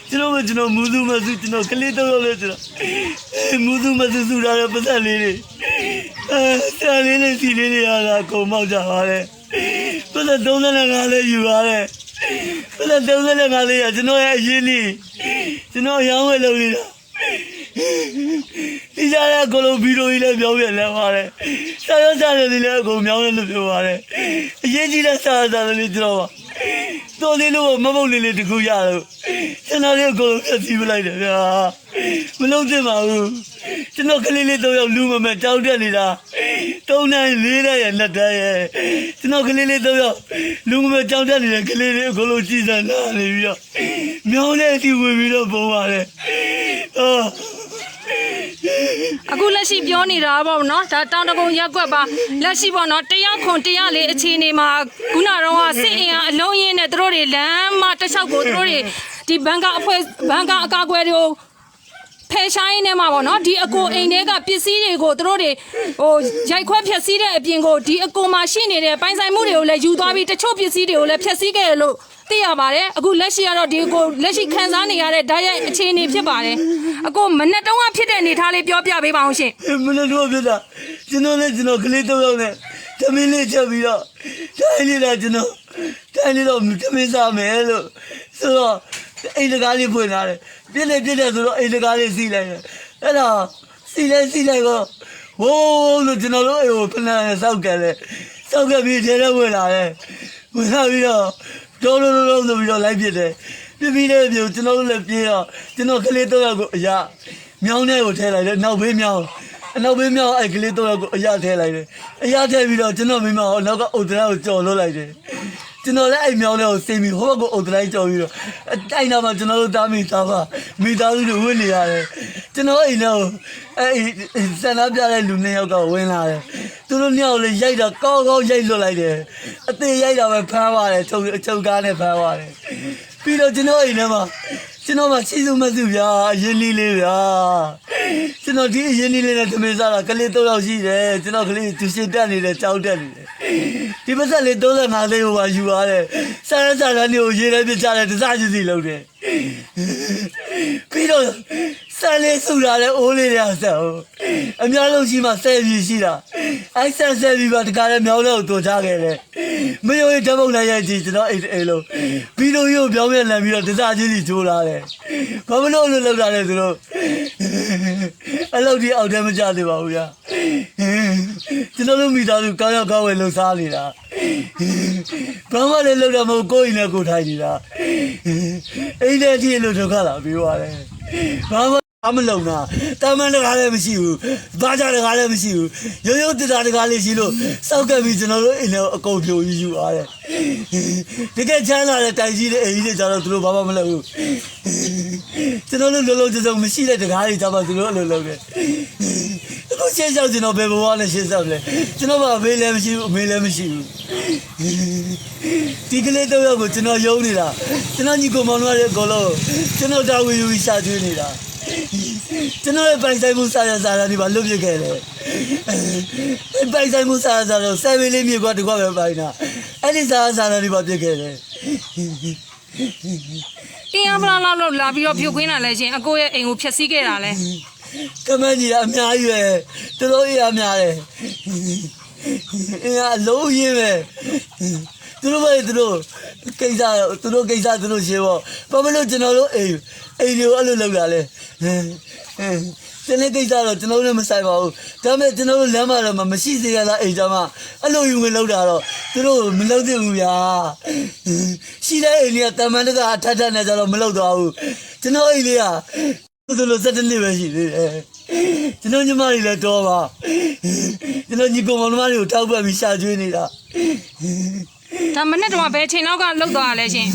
ကျွန်တော်မူသူမစုကျွန်တော်ကလေးတော့လဲကျွန်တော်မူသူမစုစုတာလည်းပတ်သက်လေးတွေဆရာလေးနဲ့စီလေးတွေအားအကုန်မောက်ကြပါလေပတ်သက်35လေးယူပါတယ်ပတ်သက်35လေးကကျွန်တော်ရဲ့အရင်လေးကျွန်တော်ရောင်းဝယ်လုပ်နေတာဒီကြားရကလိုဗီဒီယိုကြီးလည်းပြောပြလဲပါတယ်စာရွက်စာတမ်းတွေလည်းအကုန်မြောင်းနေလို့ပြောပါတယ်အရေးကြီးတဲ့စာရွက်စာတမ်းတွေကျွန်တော်တော်လေးလို့မမုတ်လေးတခုရလို့ကျွန်တော်လည်းအကုန်လုံးပြည့်ပြလိုက်တယ်ဗျာမလုံးသင့်ပါဘူးကျွန်တော်ကလေးလေးတော့ရောက်လူမမဲ့တောက်တက်နေတာ3နိုင်4နိုင်ရဲ့လက်တန်းရဲ့ကျွန်တော်ကလေးလေးတော့ရောက်လူမမဲ့တောက်တက်နေတဲ့ကလေးလေးအကုန်လုံးကြည်စံလာနေပြီးတော့မြောင်းတဲ့အထိဝင်ပြီးတော့ပုံပါတယ်အခုလက်ရှိပြောနေတာပေါ့နော်ဒါတောင်တကုံရက်ကွက်ပါလက်ရှိပေါ့နော်တရားခွန်တရားလေးအခြေအနေမှာခုနတော့စစ်အင်အားအလုံးရင်းနဲ့တို့တွေလမ်းမတစ်လျှောက်ကိုတို့တွေဒီဘန်ကအကာအကွယ်တွေကိုဖယ်ရှားရင်းနဲ့မှာပေါ့နော်ဒီအကိုအိမ်တွေကပစ္စည်းတွေကိုတို့တွေရိုက်ခွဲဖျက်ဆီးတဲ့အပြင်ကိုဒီအကိုမှာရှိနေတဲ့ပိုင်ဆိုင်မှုတွေကိုလည်းယူသွားပြီးတချို့ပစ္စည်းတွေကိုလည်းဖျက်ဆီးခဲ့ရလို့သိရပါတယ်အခုလက်ရှိကတော့ဒီကိုလက်ရှိခံစားနေရတဲ့ဓာတ်ရိုက်အခြေအနေဖြစ်ပါတယ်အခုမနေ့တုန်းကဖြစ်တဲ့အနေထားလေးပြောပြပေးပါအောင်ရှင်မနေ့တုန်းကဖြစ်တာကျွန်တော်ကလေးတော့ရောက်နေတမင်းလေးချက်ပြီးတော့တိုင်းလေးတော့ကျွန်တော်တိုင်းလေးတော့တမင်းစားမယ်လို့ဆိုတော့အိမ်တကားလေးဖွင့်လာတယ်ပြည့်တယ်ဆိုတော့အိမ်တကားလေးစီးလိုက်တယ်အဲ့ဒါစီးလိုက်တော့ဝိုးလို့ကျွန်တော်တို့အိမ်ကိုဖဏဆောက်ကပြီးထဲထဲဝင်လာတယ်ဝင်လာပြီးတော့တော်လုံးဆိုပြီးတော့လိုက်ပြစ်တယ်ပြပြီးတဲ့မျိုးကျွန်တော်တို့လည်းပြေးတော့ကျွန်တော်ကလေးတော့ရောက်ကိုအရာမြောင်းထဲကိုထဲလိုက်တယ်နောက်ဘေးမြောင်းအဲ့ကလေးတော့ရောက်ကိုအရာထဲလိုက်တယ်အရာထဲပြီးတော့ကျွန်တော်မိမဟောနောက်ကအုတ်တရာကိုကြော်လွတ်လိုက်တယ်ကျွန်တော်လည်းအဲ့မြောင်းလေးကိုစိတ်ပြီးဟိုဘက်ကိုအုတ်တရာကြော်ပြီးတော့တိုင်တာမှကျွန်တော်တို့တားမိသားစုတွေဝင်နေရတယ်ကျွန်တော်အိမ်ထဲကိုအဲ့ဆန္ဒပြတဲ့လူ2ယောက်ကဝင်လာတယ်သူတို့2ယောက်လည်းရိုက်တာကောင်းရိုက်လွတ်လိုက်တယ်အသေးရိုက်တာပဲဖမ်းသွားတယ်အချုပ်ကားနဲ့ဖမ်းသွားတယ်ပြီးတော့ကျွန်တော်အိမ်ထဲမှာရှိစုမစုဗျာအရင်လေးဗျာကျွန်တော်ဒီအရင်လေးနဲ့သမင်းစားတာကလေး3ယောက်ရှိတယ်ကျွန်တော်ကလေးသူရှင်တက်နေတယ်ကြောက်တက်နေတယ်ဒီပတ်သက်လေး35လေးကိုပါယူရတယ်စားရစားလေးကိုရေးလိုက်ပြချတယ်တစားစီလုပ်တယ်ပြီးတော့ဆက်လေးစုတာလဲအိုးလေးတွေဆက်ဟုတ်အများလုံးရှိမှ10ပြည်ရှိတာအဲ့10ပြည်ပါတကားလဲမြောင်းလေးကိုတော်ချခဲ့တယ်မယိုးဓာတ်ပုံလိုက်ရိုက်ကြည့်ကျွန်တော်အိမ်လုံးဗီဒီယိုကိုပြောင်းပြန်လန်ပြီးတော့တစားချင်းစီချိုးလာတယ်ဘာမလို့လောက်တာလဲသူတို့အဲ့လောက်ဒီအောက်ထဲမကြသေးပါဘူးဗျာကျွန်တော်တို့မိသားစုကောင်းဝယ်လှူစားနေတာဘာမှလည်းလောက်တာမဟုတ်ကိုယ်အိမ်နဲ့ကိုယ်ထိုင်နေတာအိမ်ထဲအထိလို့ဒုက္ခလာပြီးသွားတယ်ဘာမှမလုံတာတာမန်တကားလည်းမရှိဘူးဘာကြတကားလည်းမရှိဘူးရိုးတကားလေးရှိလို့စောက်ကပ်ပြီးကျွန်တော်တို့အိမ်ထဲအကုန်ဖြိုယူသွားတယ်တကယ်ချမ်းသာတဲ့တိုင်ကြီးတဲ့အိမ်ကြီးတွေကျတော့သူတို့ဘာမှမလုပ်ဘူးကျွန်တော်တို့လုံးစုံမရှိတဲ့တကားတွေကျတော့သူတို့အလိုလုပ်တယ်အခုရှင်းရှောက်ကျွန်တော်ဘယ်ဘဝနဲ့ရှင်းရှောက်လဲကျွန်တော်ကအမေလည်းမရှိဘူးအမေလည်းမရှိဘူးဒီကလေးတော့ကိုကျွန်တော်ယုံနေတာကျွန်တော်ညီကောင်မောင်တို့ရဲ့အကုန်လုံးကျွန်တော်တာဝန်ယူပြီးရှာကျွေးနေတာကျွန်တော်ရဲ့ပိုင်ဆိုင်မှုစားရစားတာဒီမှာလွတ်ပြခဲ့တယ်ပိုင်ဆိုင်မှုစားရစားတော့7လေးမြေကွာတကွာပဲပိုင်တာအဲ့ဒီစားရစားတာဒီမှာပြစ်ခဲ့တယ်အင်းအမလားလောက်လာပြီးတော့ဖြုတ်ခွင်းတာလဲရှင်အကိုရဲ့အိမ်ကိုဖျက်ဆီးခဲ့တာလဲကမန်းကြီးအများကြီးပဲသူတို့အများတယ်အင်းအလုံးရင်းပဲသူတို့ကိစ္စသူတို့ရှင်းပေါ့ဘာမလို့ကျွန်တော်တို့အိမ်တွေကိုအဲ့လိုလုပ်တာလဲကျွန်တော်ကိစ္စတော့ကျွန်တော်လည်းမဆိုင်ပါဘူးဒါပေမဲ့ကျွန်တော်တို့လမ်းမှာတော့မရှိစေရလားအိမ်ကြမှာအဲ့လိုယူဝင်လောက်တာတော့သူတို့မလုပ်သင့်ဘူးဗျာရှိတဲ့အိမ်တွေကတမန်တကအထက်နဲ့ကြတော့မလုပ်တော့ဘူးကျွန်တော်အိမ်လေးကသူတို့7နှစ်ပဲရှိသေးတယ်ကျွန်တော်ညီမတွေလည်းတော့ပါကျွန်တော်ညီကောင်မောင်နှမတွေကိုတောက်ပတ်ပြီးရှာကျွေးနေတာဒါမနေ့တော့ဘယ်ချိန်လောက်ကလှုပ်သွားရလဲရှင်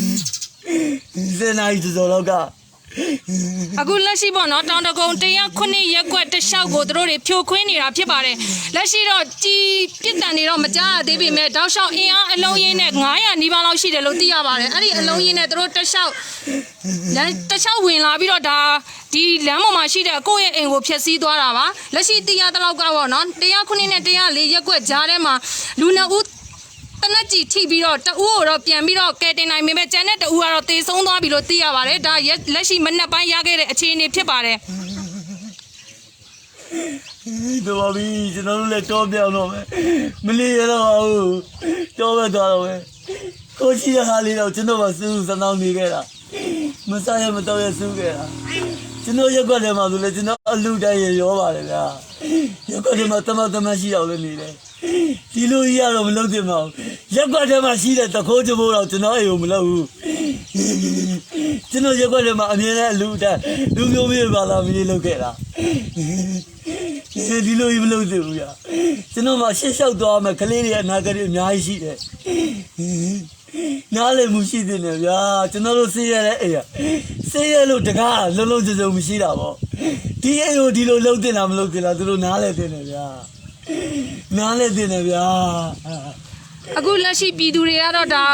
7 နာရီကျော်လောက်ကအခုလက်ရှိပေါ့နော်တောင်တကုံ109ရက်ကွက်တစ်လျှောက်ကိုတို့တွေဖြိုခွင်းနေတာဖြစ်ပါတယ်လက်ရှိတော့ကြီးပြစ်တန်နေတော့မကြားရသေးပေမဲ့တောက်လျှောက်အင်အားအလုံးရင်းနဲ့900နီးပါးလောက်ရှိတယ်လို့သိရပါတယ်အဲ့ဒီအလုံးရင်းနဲ့တို့တစ်လျှောက်ဝင်လာပြီးတော့ဒါဒီလမ်းပေါ်မှာရှိတဲ့ကိုယ့်ရဲ့အိမ်ကိုဖျက်ဆီးသွားတာပါလက်ရှိသိရတဲ့လောက်ကတော့နော်109နဲ့104ရက်ကွက်ကြားထဲမှာလူ2ဦးတ နက်ကြီးထိပြီးတော့တဦးကိုတော့ပြန်ပြီးတော့ကဲတင်နိုင်ပေမဲ့ကျန်တဲ့တဦးကတော့တေဆုံးသွားပြီလို့သိရပါတယ်ဒါလက်ရှိမနက်ပိုင်းရခဲ့တဲ့အခြေအနေဖြစ်ပါတယ် တော်ပြီကျွန်တော်တို့လည်းတောပြောင်းတော့မယ်မနေရတော့ဘူးတောပဲသွားတော့မယ်ကိုရှိတဲ့ဟာလေးတော့ကျွန်တော်ကစူးစမ်းနေခဲ့တာမစားရမတော့ရစူးခဲ့တာကျွန်တော်ရက်ွက်ထဲမှာဆိုလဲကျွန်တော်အလူတိုင်းရောပါတယ်ဗျာရက်ွက်ထဲမှာတမရှိအောင်လည်းနေတယ်ဒီလိုကြီးကတော့မလုပ်သင့်ပါဘူးရက်ွက်ထဲမှာရှိတဲ့တခိုးကြိုးတော့ကျွန်တော်အိမ်ကိုမလုပ်ဘူးကျွန်တော်ရက်ွက်ထဲမှာအမြဲတမ်းအလူတိုင်းလူမျိုးမျိုးပါလာမင်းလုပ်ခဲ့တာဒီလိုကြီးမလုပ်သင့်ဘူးဗျာကျွန်တော်မှရှက်လျှောက်သွားမယ်ကလေးတွေအနာဂတ်အများကြီးရှိတယ်နားလည်မှုရှိသေးတယ်ဗျာကျွန်တော်တို့ဆေးရတဲ့အိမ်ဆေးရလို့တကားလုံးလုံးကြုံကြုံမရှိတာပေါ့ဒီအိမ်ကိုဒီလိုလုံးတင်တာမလုပ်တင်လားသူတို့နားလဲတင်တယ်ဗျာနားလဲတင်တယ်ဗျာ အခုလက်ရှိပြည်သူတွေကတော့ဒါ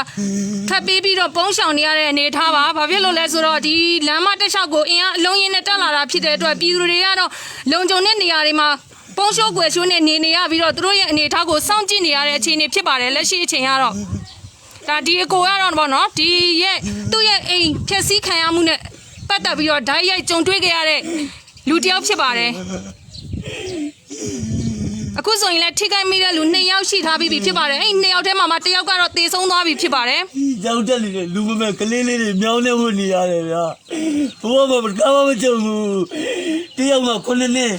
ထပ်ပေးပြီးတော့ပုံးဆောင်နေရတဲ့အနေထားပါဘာဖြစ်လို့လဲဆိုတော့ဒီလမ်းမတစ်လျှောက်ကိုအင်အားအလုံးရင်းနဲ့တက်လာတာဖြစ်တဲ့အတွက်ပြည်သူတွေကတော့လုံခြုံတဲ့နေရာတွေမှာပုံးရှိုးကွယ်ရှိုးနဲ့နေရပြီးတော့သူတို့ရဲ့အနေထားကိုစောင့်ကြည့်နေရတဲ့အခြေအနေဖြစ်ပါတယ်လက်ရှိအချိန်ကတော့ဒါဒီအကိုကတော့ဗောနော်ဒီရဲ့သူ့ရဲ့အိမ်ဖြက်စီးခံရမှုနဲ့ပတ်သက်ပြီးတော့ဓာတ်ရိုက်ကြုံတွေ့ခဲ့ရတဲ့လူတစ်ယောက်ဖြစ်ပါတယ်အခုဆိုရင်လည်းထိခိုက်မိတဲ့လူ2ယောက်ရှိထားပြီးဖြစ်ပါတယ်အဲ့2ယောက်ထဲမှာ1ယောက်ကတော့တေဆုံးသွားပြီဖြစ်ပါတယ် ကြောက်တက်နေတဲ့လူမမဲ့ကလေးလေးတွေမြောင်းနေဖို့နေရတယ်ဗျာဘဝမှာကားမကြုံဘူးတယောက်မှ9နှစ်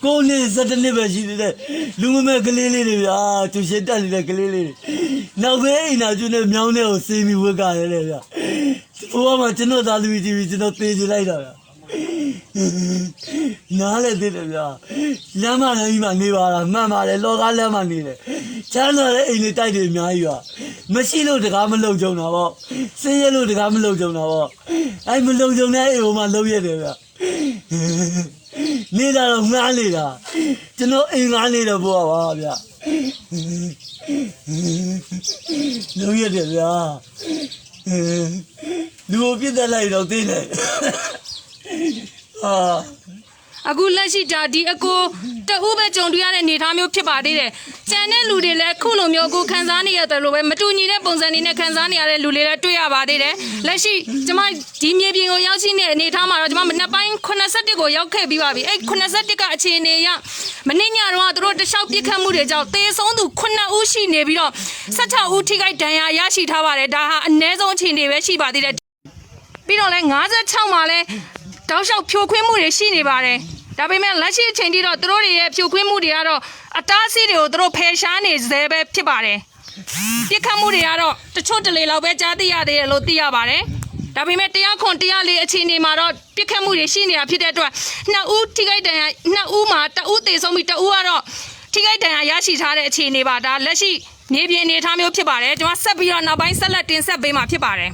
9နှစ်7နှစ်ပဲရှိသေးတယ်လူမမဲ့ကလေးလေးတွေဗျာသူရှင်တက်နေတဲ့ကလေးလေးတွေနောက်ပဲအိမ်နာကျွန်းနဲ့မြောင်းနေကိုစေးပြီးဝက်ကြရတယ်ဗျာဘဝမှာကျွန်တော်သားလူကြီးပြီးကျွန်တော်တေးကြလိုက်တာဗျာနားလေသေးတယ်ဗျာလမ်းမလည်းမှနေပါလားမှန်ပါတယ်လောကလမ်းမနေတယ်ချမ်းသာတဲ့အိမ်လေးတိုက်တယ်အများကြီးပါမရှိလို့တကားမလုံကြုံတာပေါ့စင်းရလို့တကားမလုံကြုံတာပေါ့အဲ့မလုံကြုံတဲ့အိမ်ဟိုမှာလုံရတယ်ဗျာနေတာတော့ငားနေတာကျွန်တော်အိမ်ငားနေတော့ဘောပါဗျာလုံရတယ်ဗျာလူကိုပြစ်တက်လိုက်တော့သိတယ်အခုလက်ရှိဒါဒီအကိုတဦးပဲကြုံတွေ့ရတဲ့အနေအထားမျိုးဖြစ်ပါသေးတယ်။ကျန်တဲ့လူတွေလည်းခုလိုမျိုးကိုခံစားနေရတယ်လို့ပဲမတူညီတဲ့ပုံစံတွေနဲ့ခံစားနေရတဲ့လူတွေလည်းတွေ့ရပါသေးတယ်။လက်ရှိကျမဒီမြေပြင်ကိုရောက်ရှိနေတဲ့အနေအထားမှာတော့ကျမမနက်ပိုင်း81ကိုရောက်ခဲ့ပြီးပါပြီ။အဲ့81ကအခြေအနေအရမနေ့ညတော့သူတို့တခြားပြစ်ခတ်မှုတွေကြောင့်သေဆုံးသူ9ဦးရှိနေပြီးတော့16ဦးထိခိုက်ဒဏ်ရာရရှိထားပါတယ်။ဒါဟာအနည်းဆုံးအခြေအနေပဲရှိပါသေးတယ်။ပြီးတော့လည်း56မှာလည်းတောက်လျှောက်ဖြိုခွင်းမှုတွေရှိနေပါတယ်ဒါပေမဲ့လက်ရှိအချိန်ထိတော့သူတို့တွေရဲ့ဖြိုခွင်းမှုတွေကတော့အတားအဆီးတွေကိုသူတို့ဖယ်ရှားနေသေးပဲဖြစ်ပါတယ်ပြစ်ခတ်မှုတွေကတော့တချို့တလေလောက်ပဲကြားသိရသေးတယ်လို့သိရပါတယ်ဒါပေမဲ့တရားခွန်တရားလေးအခြေအနေမှာတော့ပြစ်ခတ်မှုတွေရှိနေတာဖြစ်တဲ့အတွက်2ဦးထိခိုက်ဒဏ်ရာ2ဦးမှာ1ဦးသေဆုံးပြီး1ဦးကတော့ထိခိုက်ဒဏ်ရာရရှိထားတဲ့အခြေအနေပါဒါလက်ရှိမြေပြင်အနေအထားမျိုးဖြစ်ပါတယ်ကျွန်တော်ဆက်ပြီးတော့နောက်ပိုင်းဆက်လက်တင်ဆက်ပေးမှာဖြစ်ပါတယ်